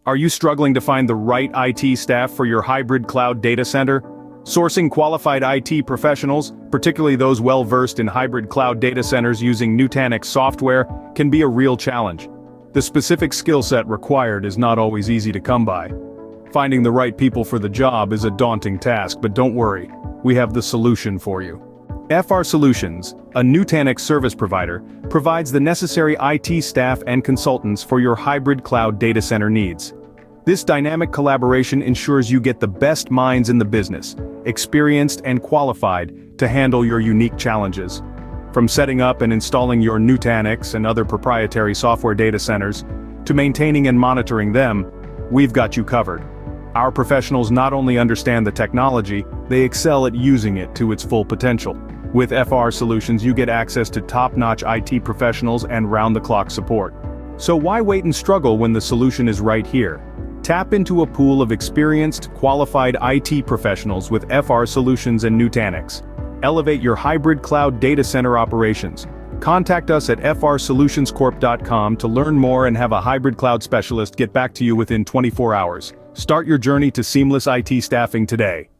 Are you struggling to find the right IT staff for your hybrid cloud data center? Sourcing qualified IT professionals, particularly those well-versed in hybrid cloud data centers using Nutanix software, can be a real challenge. The specific skill set required is not always easy to come by. Finding the right people for the job is a daunting task, but don't worry, we have the solution for you. FRSolutions, a Nutanix service provider, provides the necessary IT staff and consultants for your hybrid cloud data center needs. This dynamic collaboration ensures you get the best minds in the business, experienced and qualified to handle your unique challenges. From setting up and installing your Nutanix and other proprietary software data centers, to maintaining and monitoring them, we've got you covered. Our professionals not only understand the technology, they excel at using it to its full potential. With FR Solutions, you get access to top-notch IT professionals and round-the-clock support. So why wait and struggle when the solution is right here? Tap into a pool of experienced, qualified IT professionals with FR Solutions and Nutanix. Elevate your hybrid cloud data center operations. Contact us at FRSolutionscorp.com to learn more and have a hybrid cloud specialist get back to you within 24 hours. Start your journey to seamless IT staffing today.